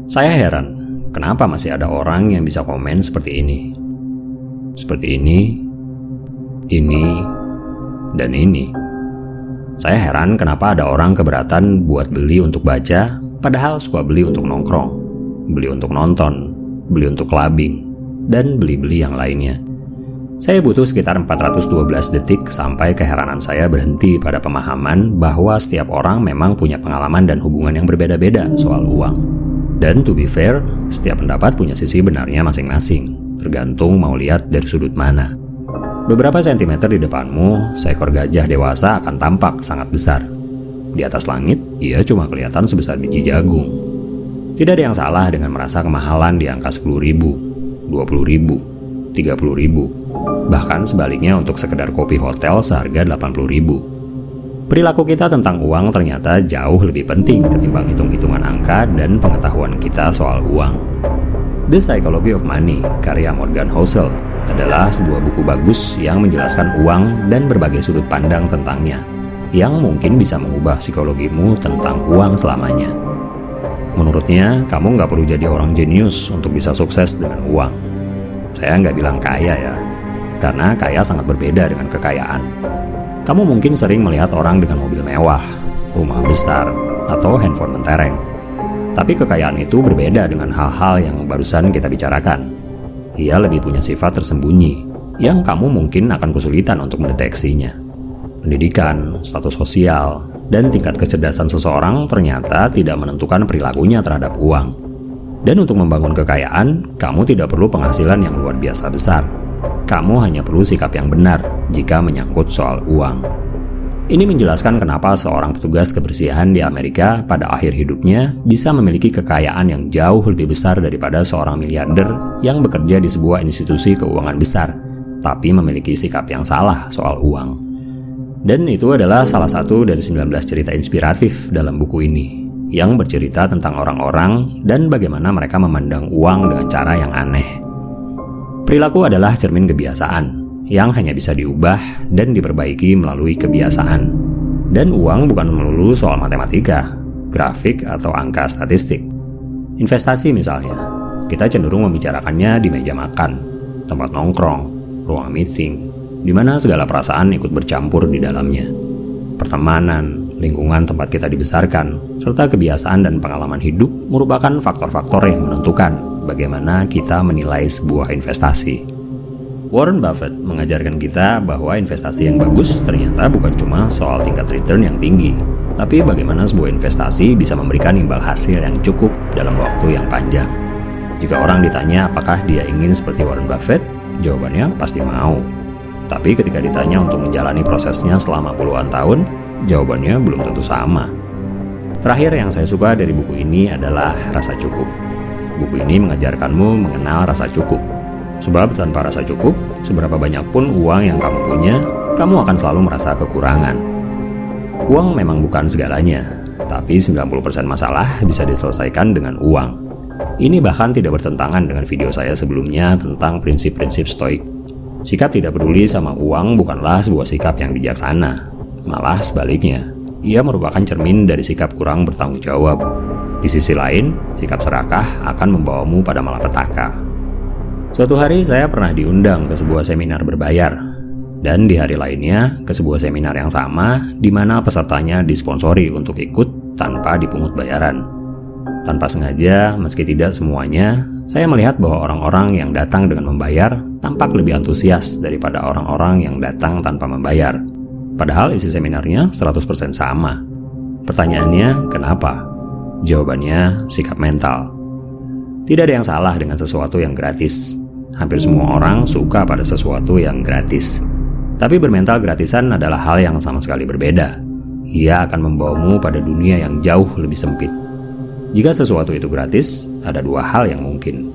Saya heran, kenapa masih ada orang yang bisa komen seperti ini. Seperti ini, dan ini. Saya heran kenapa ada orang keberatan buat beli untuk baca, padahal suka beli untuk nongkrong, beli untuk nonton, beli untuk clubbing, dan beli-beli yang lainnya. Saya butuh sekitar 412 detik sampai keheranan saya berhenti pada pemahaman bahwa setiap orang memang punya pengalaman dan hubungan yang berbeda-beda soal uang. Dan to be fair, setiap pendapat punya sisi benarnya masing-masing, tergantung mau lihat dari sudut mana. Beberapa sentimeter di depanmu, seekor gajah dewasa akan tampak sangat besar. Di atas langit, ia cuma kelihatan sebesar biji jagung. Tidak ada yang salah dengan merasa kemahalan di angka 10.000, 20.000, 30.000. Bahkan sebaliknya untuk sekedar kopi hotel seharga 80.000. Perilaku kita tentang uang ternyata jauh lebih penting ketimbang hitung-hitungan angka dan pengetahuan kita soal uang. The Psychology of Money, karya Morgan Housel, adalah sebuah buku bagus yang menjelaskan uang dan berbagai sudut pandang tentangnya, yang mungkin bisa mengubah psikologimu tentang uang selamanya. Menurutnya, kamu nggak perlu jadi orang jenius untuk bisa sukses dengan uang. Saya nggak bilang kaya ya, karena kaya sangat berbeda dengan kekayaan. Kamu mungkin sering melihat orang dengan mobil mewah, rumah besar, atau handphone mentereng. Tapi kekayaan itu berbeda dengan hal-hal yang barusan kita bicarakan. Ia lebih punya sifat tersembunyi, yang kamu mungkin akan kesulitan untuk mendeteksinya. Pendidikan, status sosial, dan tingkat kecerdasan seseorang ternyata tidak menentukan perilakunya terhadap uang. Dan untuk membangun kekayaan, kamu tidak perlu penghasilan yang luar biasa besar. Kamu hanya perlu sikap yang benar jika menyangkut soal uang. Ini menjelaskan kenapa seorang petugas kebersihan di Amerika pada akhir hidupnya bisa memiliki kekayaan yang jauh lebih besar daripada seorang miliarder yang bekerja di sebuah institusi keuangan besar, tapi memiliki sikap yang salah soal uang. Dan itu adalah salah satu dari 19 cerita inspiratif dalam buku ini, yang bercerita tentang orang-orang dan bagaimana mereka memandang uang dengan cara yang aneh. Perilaku adalah cermin kebiasaan yang hanya bisa diubah dan diperbaiki melalui kebiasaan. Dan uang bukan melulu soal matematika, grafik, atau angka statistik. Investasi misalnya, kita cenderung membicarakannya di meja makan, tempat nongkrong, ruang meeting, di mana segala perasaan ikut bercampur di dalamnya. Pertemanan, lingkungan tempat kita dibesarkan, serta kebiasaan dan pengalaman hidup merupakan faktor-faktor yang menentukan bagaimana kita menilai sebuah investasi. Warren Buffett mengajarkan kita bahwa investasi yang bagus ternyata bukan cuma soal tingkat return yang tinggi, tapi bagaimana sebuah investasi bisa memberikan imbal hasil yang cukup dalam waktu yang panjang. Jika orang ditanya apakah dia ingin seperti Warren Buffett, jawabannya pasti mau. Tapi ketika ditanya untuk menjalani prosesnya selama puluhan tahun, jawabannya belum tentu sama. Terakhir yang saya suka dari buku ini adalah rasa cukup. Buku ini mengajarkanmu mengenal rasa cukup. Sebab tanpa rasa cukup, seberapa banyak pun uang yang kamu punya, kamu akan selalu merasa kekurangan. Uang memang bukan segalanya, tapi 90% masalah bisa diselesaikan dengan uang. Ini bahkan tidak bertentangan dengan video saya sebelumnya tentang prinsip-prinsip stoik. Sikap tidak peduli sama uang bukanlah sebuah sikap yang bijaksana. Malah sebaliknya, ia merupakan cermin dari sikap kurang bertanggung jawab. Di sisi lain, sikap serakah akan membawamu pada malapetaka. Suatu hari saya pernah diundang ke sebuah seminar berbayar, dan di hari lainnya ke sebuah seminar yang sama di mana pesertanya disponsori untuk ikut tanpa dipungut bayaran. Tanpa sengaja, meski tidak semuanya, saya melihat bahwa orang-orang yang datang dengan membayar tampak lebih antusias daripada orang-orang yang datang tanpa membayar. Padahal isi seminarnya 100% sama. Pertanyaannya, kenapa? Jawabannya, sikap mental. Tidak ada yang salah dengan sesuatu yang gratis. Hampir semua orang suka pada sesuatu yang gratis. Tapi bermental gratisan adalah hal yang sama sekali berbeda. Ia akan membawamu pada dunia yang jauh lebih sempit. Jika sesuatu itu gratis, ada dua hal yang mungkin.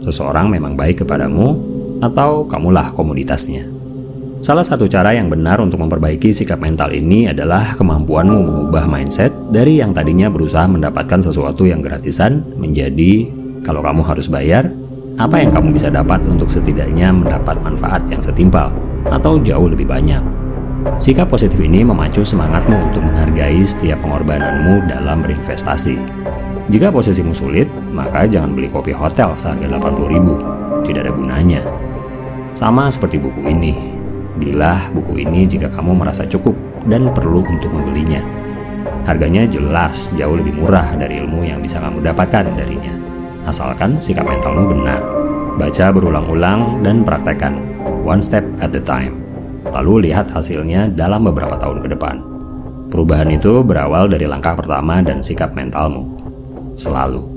Seseorang memang baik kepadamu, atau kamulah komoditasnya. Salah satu cara yang benar untuk memperbaiki sikap mental ini adalah kemampuanmu mengubah mindset dari yang tadinya berusaha mendapatkan sesuatu yang gratisan menjadi, kalau kamu harus bayar, apa yang kamu bisa dapat untuk setidaknya mendapat manfaat yang setimpal atau jauh lebih banyak. Sikap positif ini memacu semangatmu untuk menghargai setiap pengorbananmu dalam berinvestasi. Jika posisimu sulit, maka jangan beli kopi hotel seharga 80.000. Tidak ada gunanya. Sama seperti buku ini. Belilah buku ini jika kamu merasa cukup dan perlu untuk membelinya. Harganya jelas jauh lebih murah dari ilmu yang bisa kamu dapatkan darinya. Asalkan sikap mentalmu benar. Baca berulang-ulang dan praktekkan. One step at a time. Lalu lihat hasilnya dalam beberapa tahun ke depan. Perubahan itu berawal dari langkah pertama dan sikap mentalmu. Selalu.